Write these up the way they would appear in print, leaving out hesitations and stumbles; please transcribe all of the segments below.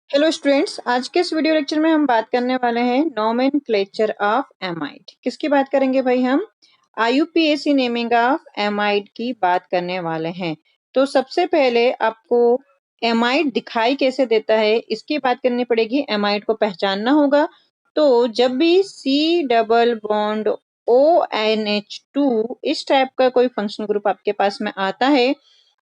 Hello students, आज के इस वीडियो लेक्चर में हम बात करने वाले हैं नोमेनक्लेचर ऑफ एमाइड। किसकी बात करेंगे भाई? हम IUPAC नेमिंग ऑफ एमाइड की बात करने वाले हैं। तो सबसे पहले आपको एमाइड दिखाई कैसे देता है इसकी बात करनी पड़ेगी। एमाइड को पहचानना होगा। तो जब भी C डबल बॉन्ड ONH2 इस टाइप का कोई फंक्शनल ग्रुप आपके पास में आता है,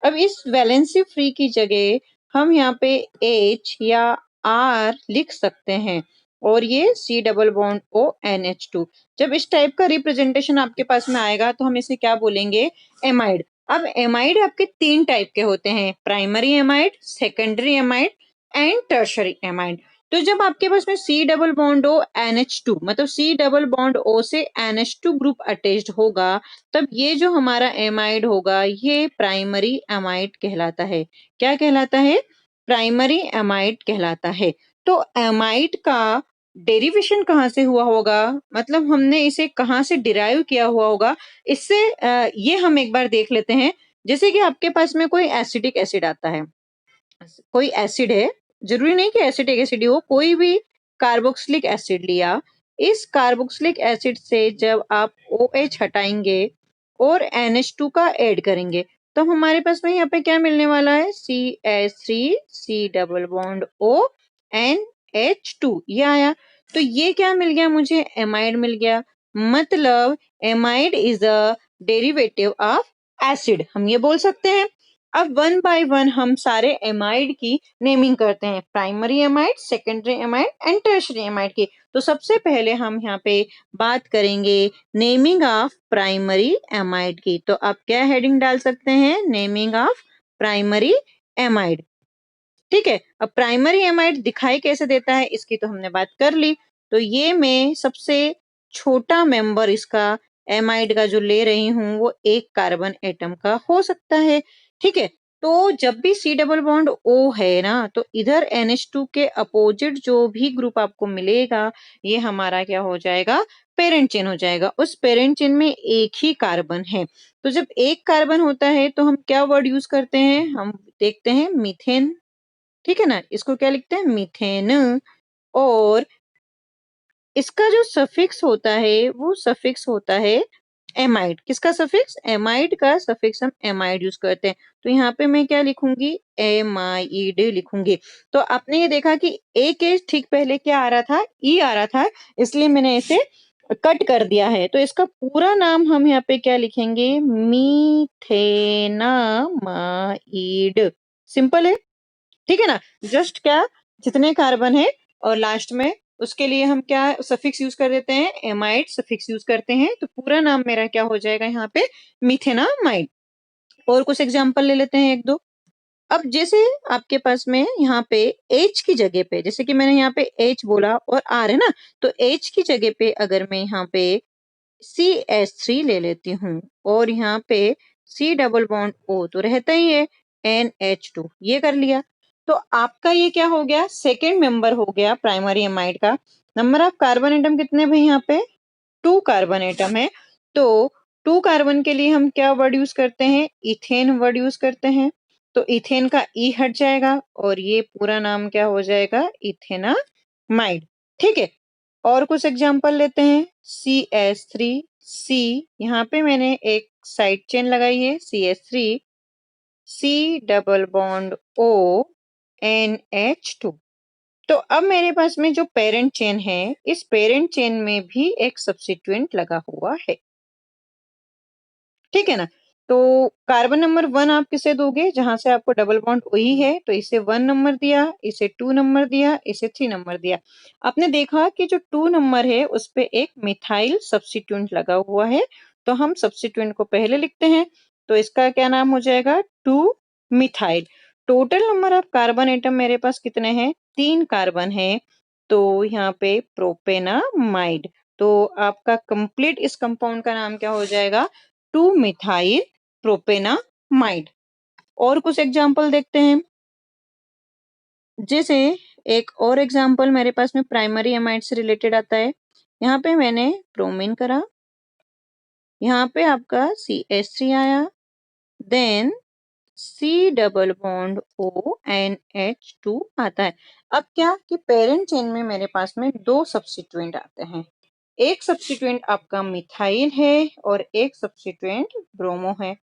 अब इस वैलेंसी फ्री की जगह हम यहाँ पे H या R लिख सकते हैं और ये C डबल बॉन्ड ONH2। जब इस टाइप का रिप्रेजेंटेशन आपके पास में आएगा तो हम इसे क्या बोलेंगे? एमाइड। अब एमाइड आपके तीन टाइप के होते हैं, primary amide, secondary amide and tertiary amide. तो जब आपके पास में C double bond O NH2 मतलब C डबल बॉन्ड O से NH2 ग्रुप अटैच्ड होगा, तब ये जो हमारा एमाइड होगा ये प्राइमरी एमाइड कहलाता है। क्या कहलाता है? प्राइमरी एमाइड कहलाता है। तो एमाइड का डेरिवेशन कहाँ से हुआ होगा, मतलब हमने इसे कहाँ से डिराइव किया हुआ होगा, इससे ये हम एक बार देख लेते हैं। जैसे कि आपके पास में कोई एसिडिक एसिड आता है, कोई एसिड है, जरूरी नहीं कि एसिटिक एसिड हो, कोई भी कार्बोक्सिलिक एसिड लिया। इस कार्बोक्सिलिक एसिड से जब आप OH हटाएंगे और NH2 का ऐड करेंगे तो हमारे पास में यहाँ पे क्या मिलने वाला है? CH3 C double bond ONH2 ये आया। तो ये क्या मिल गया मुझे? एमाइड मिल गया। मतलब amide is a derivative of acid, हम ये बोल सकते हैं। अब वन बाय वन हम सारे एमाइड की नेमिंग करते हैं, primary amide, secondary amide and tertiary amide की। तो सबसे पहले हम यहाँ पे बात करेंगे नेमिंग ऑफ प्राइमरी एमाइड की। तो आप क्या हेडिंग डाल सकते हैं? Naming of primary amide. ठीक है। अब प्राइमरी एमाइड दिखाई कैसे देता है इसकी तो हमने बात कर ली। तो ये मैं सबसे छोटा मेंबर इसका एमाइड का जो ले रही हूं वो एक कार्बन एटम का हो सकता है। ठीक है। तो जब भी C डबल बॉन्ड O है ना, तो इधर NH2 के अपोजिट जो भी ग्रुप आपको मिलेगा ये हमारा क्या हो जाएगा? पेरेंट चेन हो जाएगा। उस पेरेंट चेन में एक ही कार्बन है। तो जब एक कार्बन होता है तो हम क्या वर्ड यूज करते हैं? हम देखते हैं मीथेन। ठीक है ना, इसको क्या लिखते हैं? मीथेन। और इसका जो सफिक्स होता है वो सफिक्स होता है एमाइड। किसका सफिक्स? एमाइड का सफिक्स हम एमाइड यूज करते हैं। तो यहाँ पे मैं क्या लिखूंगी? एमाइड लिखूंगी। तो आपने ये देखा कि ए के ठीक पहले क्या आ रहा था? ई आ रहा था, इसलिए मैंने इसे कट कर दिया है। तो इसका पूरा नाम हम यहाँ पे क्या लिखेंगे? मीथेनामाइड। सिंपल है। ठीक है ना। जस्ट क्या, जितने कार्बन है और लास्ट में उसके लिए हम क्या सफिक्स यूज कर देते हैं? एमाइड सफिक्स यूज करते हैं। तो पूरा नाम मेरा क्या हो जाएगा यहाँ पे? मीथेनामाइड। और कुछ एग्जांपल ले लेते हैं एक दो। अब जैसे आपके पास में यहाँ पे H की जगह पे, जैसे कि मैंने यहाँ पे H बोला और R है ना, तो H की जगह पे अगर मैं यहाँ पे CH3 ले लेती हूँ और यहाँ पे C डबल बॉन्ड O तो रहता ही है, NH2 ये कर लिया। तो आपका ये क्या हो गया? सेकेंड मेंबर हो गया प्राइमरी एमाइड का। नंबर ऑफ कार्बन एटम कितने भाई? यहाँ पे 2 कार्बन एटम है। तो 2 कार्बन के लिए हम क्या वर्ड यूज करते हैं? इथेन वर्ड यूज करते हैं। तो इथेन का ई हट जाएगा और ये पूरा नाम क्या हो जाएगा? इथेनामाइड। ठीक है। और कुछ एग्जांपल लेते हैं। CH3 C, यहाँ पे मैंने एक साइड चेन लगाई है, CH3 C double bond O NH2। तो अब मेरे पास में जो पेरेंट चेन है, इस पेरेंट चेन में भी एक सब्स्टिट्यूएंट लगा हुआ है। ठीक है ना। तो कार्बन नंबर 1 आप किसे दोगे? जहां से आपको डबल बॉन्ड वही है, तो इसे 1 नंबर दिया, इसे 2 नंबर दिया, इसे 3 नंबर दिया। आपने देखा कि जो 2 नंबर है उस पे एक मिथाइल सब्स्टिट्यूएंट लगा हुआ है। तो हम सब्स्टिट्यूएंट को पहले लिखते हैं। तो इसका क्या नाम हो जाएगा? 2 methyl. Total number of carbon atom मेरे पास कितने हैं? 3 कार्बन है। तो यहाँ पे प्रोपेनामाइड। तो आपका कंप्लीट इस कंपाउंड का नाम क्या हो जाएगा? 2 मिथाइल प्रोपेनामाइड। और कुछ एग्जांपल देखते हैं। जैसे एक और एग्जांपल मेरे पास में प्राइमरी एमाइड से रिलेटेड आता है। यहाँ पे मैंने ब्रोमीन करा, यहाँ पे आपका CH3 आया, then C double bond ONH2 आता है। अब क्या कि पेरेंट चेन में मेरे पास में दो सब्स्टिट्यूएंट आते हैं। एक सब्स्टिट्यूएंट आपका मिथाइल है और एक सब्स्टिट्यूएंट ब्रोमो है।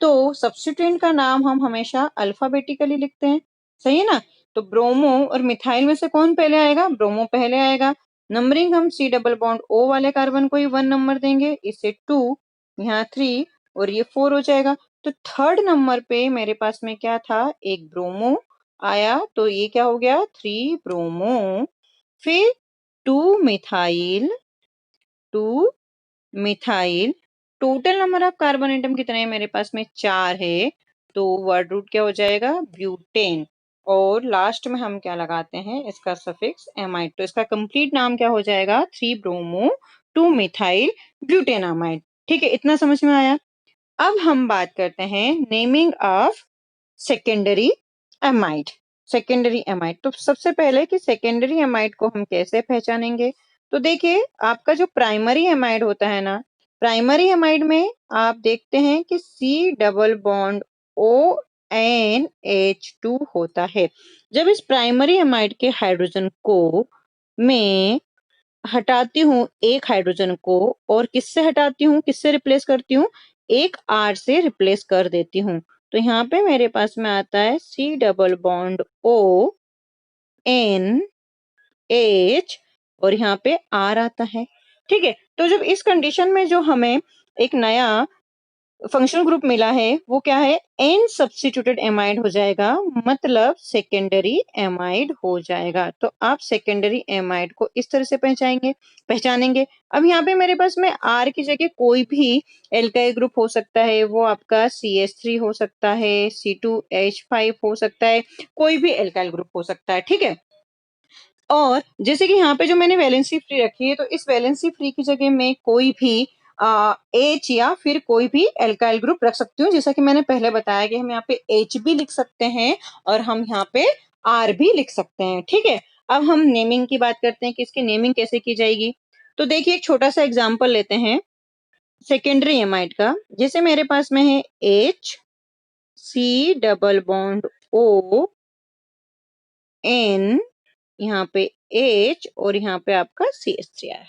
तो सब्स्टिट्यूएंट का नाम हम हमेशा अल्फाबेटिकली लिखते हैं, सही है ना। तो ब्रोमो और मिथाइल में से कौन पहले आएगा? ब्रोमो पहले आएगा। नंबरिंग हम C डबल बॉन्ड O वाले कार्बन को ही 1 नंबर देंगे, इसे 2, यहाँ 3 और ये 4 हो जाएगा। तो थर्ड नंबर पे मेरे पास में क्या था? एक ब्रोमो आया, तो ये क्या हो गया? 3 ब्रोमो। फिर 2 methyl, 2 methyl. Total number of carbon atom कितने हैं मेरे पास में? 4 है। तो वर्ड रूट क्या हो जाएगा? ब्यूटेन। और लास्ट में हम क्या लगाते हैं? इसका सफिक्स एमाइड। तो इसका कंप्लीट नाम क्या हो जाएगा? 3 ब्रोमो 2 मिथाइल ब्यूटेनामाइड। ठीक है, इतना समझ में आया। अब हम बात करते हैं naming of secondary amide. Secondary amide, तो सबसे पहले कि सेकेंडरी एमाइड को हम कैसे पहचानेंगे? तो देखिए, आपका जो प्राइमरी एमाइड होता है ना, प्राइमरी एमाइड में आप देखते हैं कि C डबल बॉन्ड ONH2 होता है। जब इस प्राइमरी एमाइड के हाइड्रोजन को मैं हटाती हूँ एक हाइड्रोजन को, और किससे हटाती हूँ, किससे रिप्लेस करती हूँ? एक R से रिप्लेस कर देती हूँ। तो यहाँ पे मेरे पास में आता है C डबल बॉन्ड ONH और यहाँ पे R आता है। ठीक है, तो जब इस कंडीशन में जो हमें एक नया फंक्शनल ग्रुप मिला है वो क्या है? एन सब्स्टिट्यूटेड एमाइड हो जाएगा, मतलब सेकेंडरी एमाइड हो जाएगा। तो आप सेकेंडरी एमाइड को इस तरह से पहचानेंगे। अब यहाँ पे मेरे पास में आर की जगह कोई भी एल्काइल ग्रुप हो सकता है। वो आपका CH3 हो सकता है, C2H5 हो सकता है, कोई भी एल्काइल ग्रुप हो सकता है। ठीक है, और जैसे कि यहाँ पे जो मैंने वैलेंसी फ्री रखी है, तो इस वैलेंसी फ्री की जगह मैं कोई भी H या फिर कोई भी एल्काइल ग्रुप रख सकती हूँ। जैसा कि मैंने पहले बताया कि हम यहाँ पे H भी लिख सकते हैं और हम यहाँ पे R भी लिख सकते हैं। ठीक है, अब हम नेमिंग की बात करते हैं कि इसकी नेमिंग कैसे की जाएगी। तो देखिए, एक छोटा सा एग्जाम्पल लेते हैं सेकेंडरी एमाइड का। जैसे मेरे पास में है H C double bond O N, यहाँ पे H और यहाँ पे आपका CH3 आया।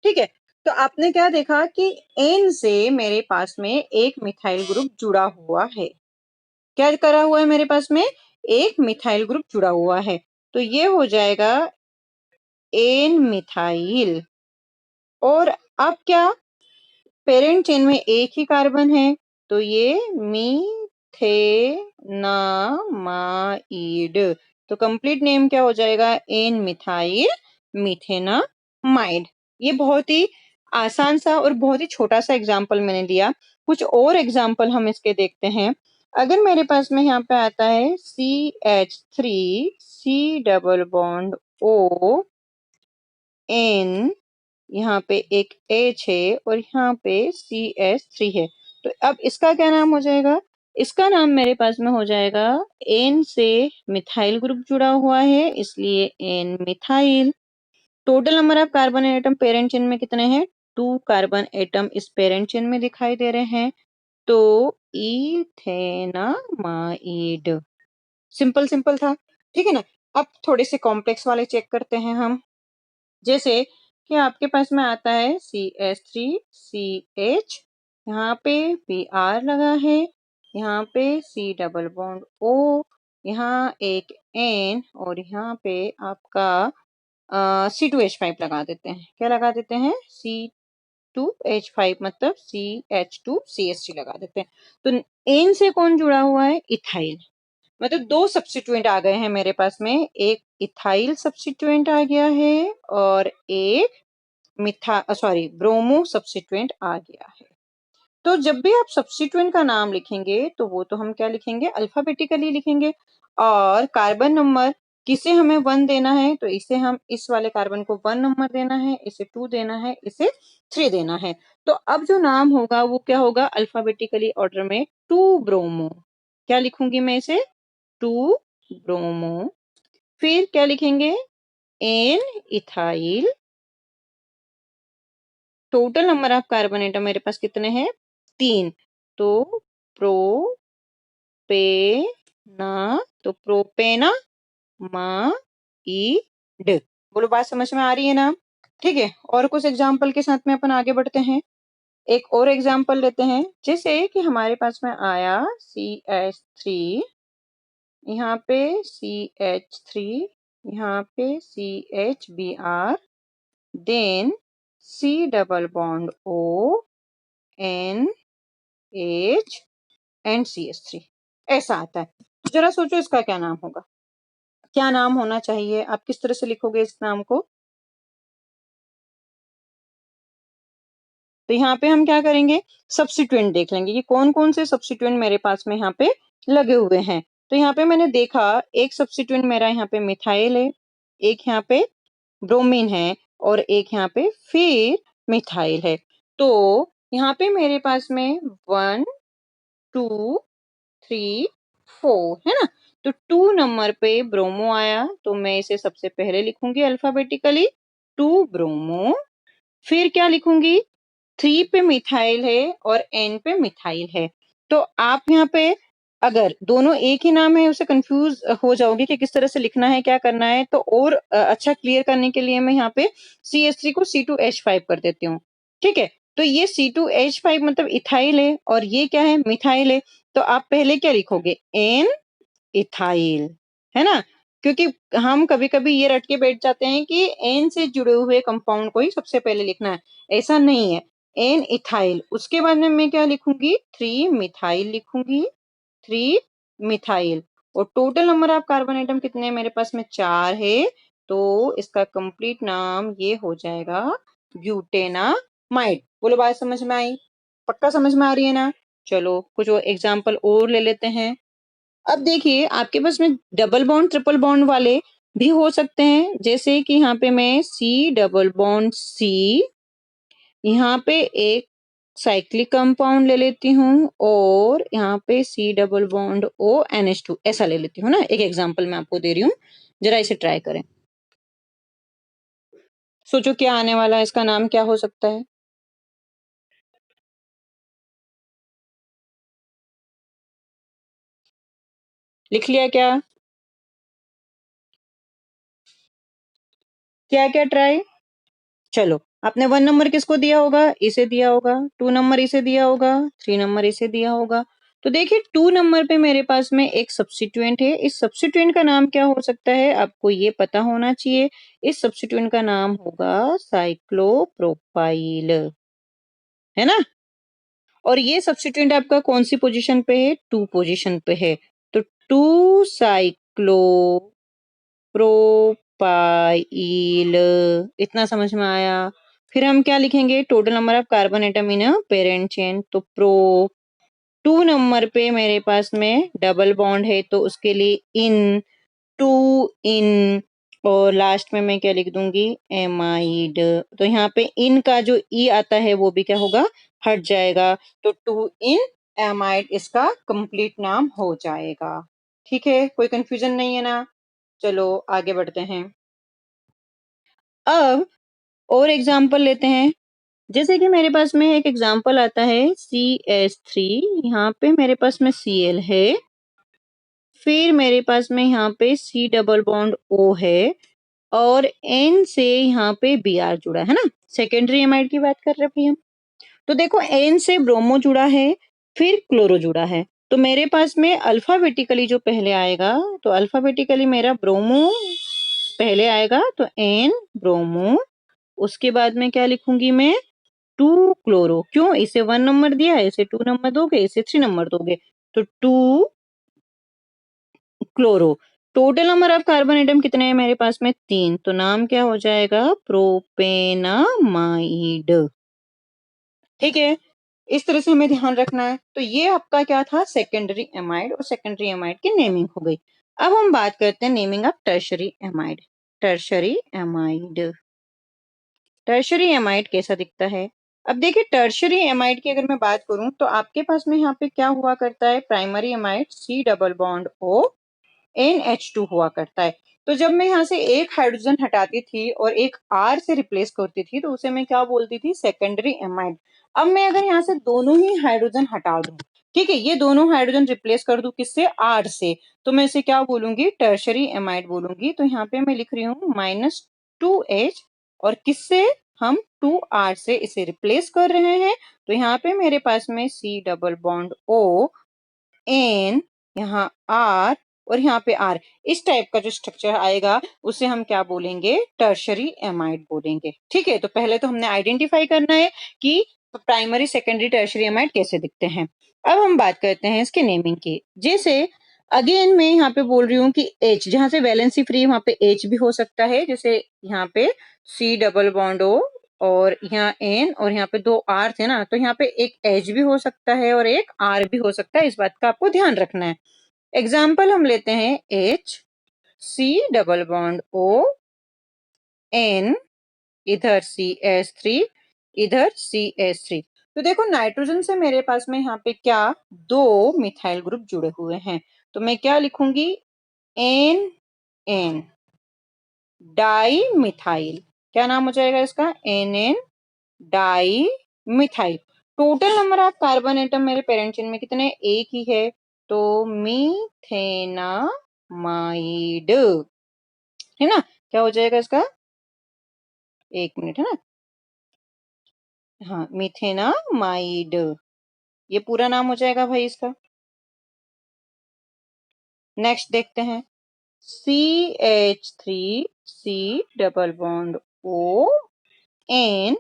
ठीक है, तो आपने क्या देखा कि N से मेरे पास में एक मिथाइल ग्रुप जुड़ा हुआ है। क्या करा हुआ है मेरे पास में? एक मिथाइल ग्रुप जुड़ा हुआ है। तो ये हो जाएगा N मिथाइल। और अब क्या? पेरेंट चेन में एक ही कार्बन है, तो ये मीथेनामाइड। तो कंप्लीट नेम क्या हो जाएगा? N methyl methanamide. ये बहुत ही आसान सा और बहुत ही छोटा सा एग्जाम्पल मैंने दिया। कुछ और एग्जाम्पल हम इसके देखते हैं। अगर मेरे पास में यहाँ पे आता है CH3 C double bond O N, यहाँ पे एक H है और यहाँ पे CH3 है। तो अब इसका क्या नाम हो जाएगा? इसका नाम मेरे पास में हो जाएगा, N से मिथाइल ग्रुप जुड़ा हुआ है इसलिए N methyl. Total number of carbon atom parent chain में कितने हैं? 2 कार्बन एटम इस पेरेंट चेन में दिखाई दे रहे हैं। तो इथेनामाइड। सिंपल सिंपल था, ठीक है ना। अब थोड़े से कॉम्प्लेक्स वाले चेक करते हैं हम। जैसे कि आपके पास में आता है CH3CH, यहाँ पे Br लगा है, यहाँ पे C डबल बॉन्ड O, यहाँ एक N और यहाँ पे आपका C2H5 लगा देते हैं। क्या लगा देते हैं? C2H5 मतलब CH2CH3 लगा देते हैं। तो N से कौन जुड़ा हुआ है? इथाइल। मतलब दो सब्स्टिट्यूएंट आ गए हैं मेरे पास में, एक इथाइल सब्स्टिट्यूएंट आ गया है और एक ब्रोमो सब्स्टिट्यूएंट आ गया है। तो जब भी आप सब्स्टिट्यूएंट का नाम लिखेंगे तो वो तो हम क्या लिखेंगे? अल्फाबेटिकली लिखेंगे। और कार्बन नंबर किसे हमें 1 देना है, तो इसे हम इस वाले कार्बन को 1 नंबर देना है, इसे 2 देना है, इसे 3 देना है। तो अब जो नाम होगा वो क्या होगा? अल्फाबेटिकली ऑर्डर में 2 ब्रोमो। क्या लिखूंगी मैं इसे? 2 ब्रोमो। फिर क्या लिखेंगे? N ethyl. Total number of carbon atom मेरे पास कितने हैं? 3। तो प्रोपेन। प्रोपेना, तो प्रोपेना माइड। बोलो बात समझ में आ रही है ना? ठीक है, और कुछ एग्जाम्पल के साथ में अपन आगे बढ़ते हैं। एक और एग्जाम्पल लेते हैं, जैसे कि हमारे पास में आया CH3, यहाँ पे CH3, यहाँ पे CHBr, then C double bond O NH and CH3, ऐसा आता है। तो जरा सोचो इसका क्या नाम होगा, क्या नाम होना चाहिए, आप किस तरह से लिखोगे इस नाम को? तो यहाँ पे हम क्या करेंगे, सब्स्टिट्यूएंट देख लेंगे कि कौन कौन से सब्स्टिट्यूएंट मेरे पास में यहाँ पे लगे हुए हैं। तो यहाँ पे मैंने देखा एक सब्स्टिट्यूएंट मेरा यहाँ पे मिथाइल है, एक यहाँ पे ब्रोमीन है, और एक यहाँ पे फिर मिथाइल है। तो यहाँ पे मेरे पास में 1 2 3 4 है ना। तो 2 नंबर पे ब्रोमो आया, तो मैं इसे सबसे पहले लिखूंगी अल्फाबेटिकली 2 ब्रोमो। फिर क्या लिखूंगी, 3 पे मिथाइल है और N पे मिथाइल है। तो आप यहाँ पे अगर दोनों एक ही नाम है उसे कंफ्यूज हो जाओगे कि किस तरह से लिखना है, क्या करना है। तो और अच्छा क्लियर करने के लिए मैं यहाँ पे CH3 को C2H5 कर देती हूँ। ठीक है, तो ये C2H5 मतलब इथाइल है और ये क्या है, मिथाइल है। तो आप पहले क्या लिखोगे, N इथाइल, है ना। क्योंकि हम कभी कभी ये रट के बैठ जाते हैं कि एन से जुड़े हुए कंपाउंड को ही सबसे पहले लिखना है, ऐसा नहीं है। एन इथाइल, उसके बाद में मैं क्या लिखूंगी, 3 मिथाइल लिखूंगी, 3 मिथाइल। और total number of carbon atom कितने हैं मेरे पास में, 4 है। तो इसका कंप्लीट नाम ये हो जाएगा ब्यूटेनामाइड। बोलो बात समझ में आई, पक्का समझ में आ रही है ना? चलो कुछ एग्जाम्पल और ले लेते हैं। अब देखिए आपके पास में डबल बॉन्ड ट्रिपल बॉन्ड वाले भी हो सकते हैं, जैसे कि यहाँ पे मैं C डबल बॉन्ड C, यहाँ पे एक साइक्लिक कंपाउंड ले लेती हूँ, और यहाँ पे C double bond O NH2 ऐसा ले लेती हूँ ना। एक एग्जांपल मैं आपको दे रही हूँ, जरा इसे ट्राई करें। सोचो क्या आने वाला है, इसका नाम क्या हो सकता है? लिख लिया क्या? क्या क्या ट्राई? चलो, आपने 1 नंबर किसको दिया होगा, इसे दिया होगा, 2 नंबर इसे दिया होगा, 3 नंबर इसे दिया होगा। तो देखिए 2 नंबर पे मेरे पास में एक सब्स्टिट्यूएंट है, इस सब्स्टिट्यूएंट का नाम क्या हो सकता है, आपको ये पता होना चाहिए। इस सब्स्टिट्यूएंट का नाम होगा साइक्लोप्रोपाइल, है ना। और ये सब्स्टिट्यूएंट आपका कौन सी पोजीशन पे है, 2 पोजीशन पे है। तो 2 साइक्लो प्रोपाइल, इतना समझ में आया। फिर हम क्या लिखेंगे, total number of carbon atom in parent chain, तो प्रो। 2 नंबर पे मेरे पास में डबल बॉन्ड है, तो उसके लिए इन, 2 इन, और लास्ट में मैं क्या लिख दूंगी, एमाइड। तो यहाँ पे इन का जो ई आता है वो भी क्या होगा, हट जाएगा। तो 2 इन एमाइड इसका कंप्लीट नाम हो जाएगा। ठीक है, कोई कंफ्यूजन नहीं है ना? चलो आगे बढ़ते हैं। अब और एग्जाम्पल लेते हैं, जैसे कि मेरे पास में एक एग्जाम्पल आता है CH3, यहाँ पे मेरे पास में Cl है, फिर मेरे पास में यहाँ पे C डबल बॉन्ड O है, और N से यहाँ पे Br जुड़ा है ना। सेकेंडरी एमाइड की बात कर रहे हैं भैया। तो देखो N से ब्रोमो जुड़ा है, फिर क्लोरो जुड़ा है। तो मेरे पास में अल्फाबेटिकली जो पहले आएगा, तो अल्फाबेटिकली मेरा ब्रोमो पहले आएगा, तो N ब्रोमो। उसके बाद में क्या लिखूंगी मैं, 2 क्लोरो। क्यों, इसे 1 नंबर दिया है, इसे 2 नंबर दोगे, इसे 3 नंबर दोगे, तो 2 chloro. Total number of carbon atom कितने हैं मेरे पास में, 3। तो नाम क्या हो जाएगा, प्रोपेनामाइड। ठीक है, इस तरह से हमें ध्यान रखना है। तो ये आपका क्या था, सेकेंडरी एमाइड, और सेकेंडरी एमाइड की नेमिंग हो गई। अब हम बात करते हैं naming of tertiary amide. Tertiary amide, tertiary amide कैसा दिखता है? अब देखिए टर्शरी एमाइड की अगर मैं बात करूं, तो आपके पास में यहाँ पे क्या हुआ करता है, primary amide C double bond O NH2 हुआ करता है। तो जब मैं यहाँ से एक हाइड्रोजन हटाती थी और एक R से रिप्लेस करती थी, तो उसे मैं क्या बोलती थी, सेकेंडरी एमाइड। अब मैं अगर यहाँ से दोनों ही हाइड्रोजन हटा दूं, ठीक है, ये दोनों हाइड्रोजन रिप्लेस कर दूं किससे, R से, तो मैं इसे क्या बोलूंगी, टर्शरी एमाइड बोलूंगी। तो यहाँ पे मैं लिख रही हूँ -2H, और किससे, हम 2R से इसे रिप्लेस कर रहे हैं। तो यहाँ पे मेरे पास में C double bond O, N, यहाँ R, और यहाँ पे R, इस टाइप का जो स्ट्रक्चर आएगा उसे हम क्या बोलेंगे, टर्शरी एमाइड बोलेंगे। ठीक है, तो पहले तो हमने आइडेंटिफाई करना है कि प्राइमरी सेकेंडरी टर्शरी एमाइड कैसे दिखते हैं। अब हम बात करते हैं इसके नेमिंग की। जैसे अगेन मैं यहाँ पे बोल रही हूँ कि H, जहां से वैलेंसी फ्री वहां पे H भी हो सकता है, जैसे यहाँ पे C डबल बॉन्ड O, और यहाँ N, और यहाँ पे दो R थे ना, तो यहाँ पे एक H भी हो सकता है और एक R भी हो सकता है, इस बात का आपको ध्यान रखना है। एग्जाम्पल हम लेते हैं H, C double bond O, N, इधर CH3, इधर CH3। तो देखो नाइट्रोजन से मेरे पास में यहाँ पे क्या, दो मिथाइल ग्रुप जुड़े हुए हैं, तो मैं क्या लिखूंगी, NN, डाई मिथाइल, क्या नाम हो जाएगा इसका, NN di methyl. Total number of carbon atom मेरे पेरेंट चेन में कितने, एक ही है, तो मीथेनामाइड, है ना, क्या हो जाएगा इसका, एक मिनट, है ना, हाँ, मीथेनामाइड, ये पूरा नाम हो जाएगा भाई इसका। नेक्स्ट देखते हैं, CH3, C double bond O, N,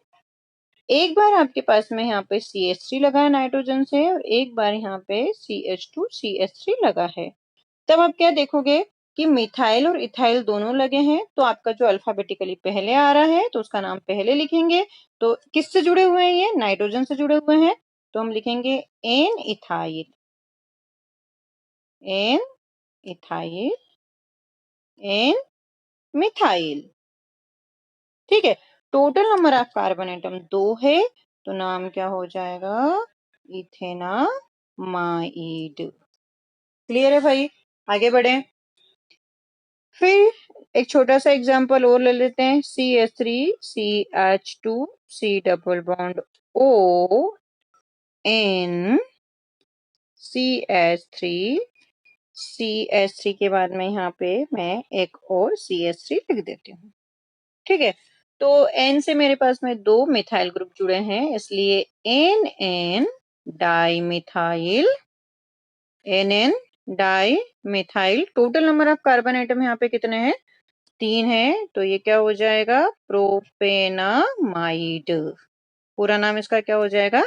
एक बार आपके पास में यहाँ पे CH3 लगा है नाइट्रोजन से, और एक बार यहाँ पे CH2 CH3 लगा है। तब आप क्या देखोगे कि मिथाइल और इथाइल दोनों लगे हैं, तो आपका जो अल्फाबेटिकली पहले आ रहा है तो उसका नाम पहले लिखेंगे। तो किससे जुड़े हुए हैं, ये नाइट्रोजन से जुड़े हुए हैं, तो हम लिखेंगे N ethyl, N ethyl, N methyl. ठीक है, total number of carbon atom 2 है, तो नाम क्या हो जाएगा, इथेनामाइड। क्लियर है भाई, आगे बढ़े। फिर एक छोटा सा एग्जांपल और ले लेते हैं, CH3, CH2, C double bond O, N, CH3, CH3 के बाद में यहाँ पे मैं एक और CH3 लिख देती हूँ। ठीक है, तो N से मेरे पास में दो मिथाइल ग्रुप जुड़े हैं, इसलिए NN di methyl, NN di methyl. Total number of carbon atom यहाँ पे कितने हैं, 3 है, तो ये क्या हो जाएगा, प्रोपेनामाइड। पूरा नाम इसका क्या हो जाएगा,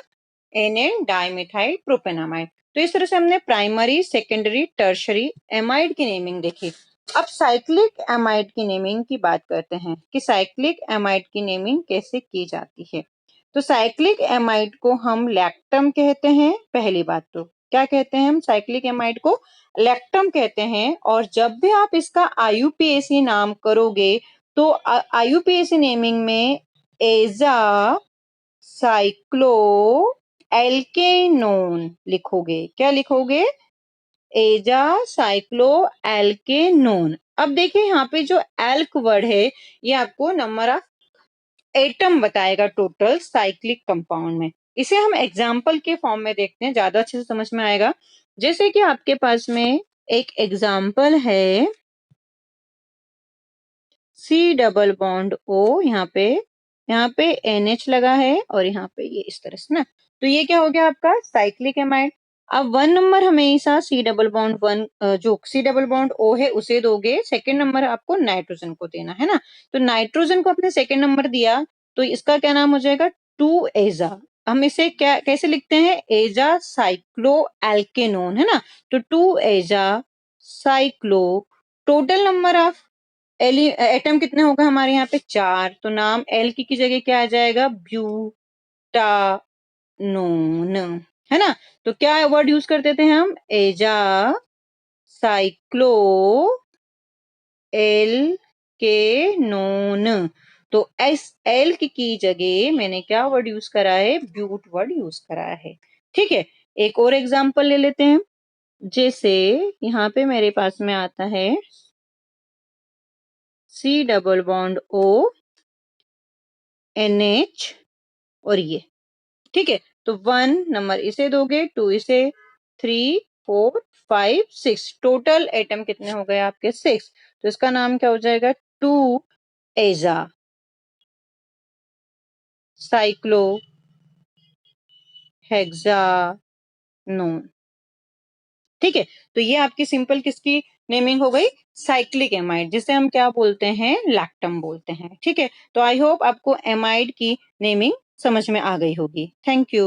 NN डाइमिथाइल प्रोपेनामाइड। तो इस तरह से हमने प्राइमरी सेकेंडरी टर्शरी एमाइड की नेमिंग देखी। अब साइक्लिक एमाइड की नेमिंग की बात करते हैं कि साइक्लिक एमाइड की नेमिंग कैसे की जाती है। तो साइक्लिक एमाइड को हम लैक्टम कहते हैं, पहली बात तो क्या कहते हैं हम, साइक्लिक एमाइड को लैक्टम कहते हैं। और जब भी आप इसका IUPAC नाम करोगे तो IUPAC नेमिंग में एजा साइक्लो एल्केनोन लिखोगे, क्या लिखोगे, एजा साइक्लो एल्केनोन। अब देखिए यहाँ पे जो एल्क वर्ड है ये आपको नंबर ऑफ एटम बताएगा टोटल साइक्लिक कंपाउंड में। इसे हम एग्जाम्पल के फॉर्म में देखते हैं, ज्यादा अच्छे से समझ में आएगा। जैसे कि आपके पास में एक एग्जाम्पल है C डबल बॉन्ड O, यहाँ पे NH लगा है और यहाँ पे ये इस तरह से ना, तो ये क्या हो गया आपका साइक्लिक एमाइड। अब 1 नंबर हमेशा C डबल बॉन्ड 1, जो C डबल बॉन्ड O है उसे दोगे, सेकेंड नंबर आपको नाइट्रोजन को देना है ना, तो नाइट्रोजन को अपने सेकेंड नंबर दिया, तो इसका क्या नाम हो जाएगा, 2 एजा। हम इसे क्या कैसे लिखते हैं, एजा साइक्लो एल्केनोन, है ना, तो 2 एजा cyclo. Total number of atom कितने होगा हमारे यहाँ पे, 4, तो नाम एल की जगह क्या आ जाएगा, ब्यूटानोन, है ना। तो क्या वर्ड यूज करते थे हम, एजा साइक्लो एल के नोन। तो एस एल की जगह मैंने क्या वर्ड यूज करा है, ब्यूट वर्ड यूज करा है। ठीक है, एक और एग्जांपल ले लेते हैं। जैसे यहाँ पे मेरे पास में आता है C double bond O, NH, और ये, ठीक है, तो 1 नंबर इसे दोगे, 2 इसे, 3 4 5 6, टोटल एटम कितने हो गए आपके 6। तो इसका नाम क्या हो जाएगा 2 एजा साइक्लो हेक्सानोन। ठीक है, तो ये आपकी सिंपल किसकी नेमिंग हो गई, साइक्लिक एमाइड, जिसे हम क्या बोलते हैं, लैक्टम बोलते हैं। ठीक है, तो आई होप आपको एमाइड की नेमिंग समझ में आ गई होगी। Thank you.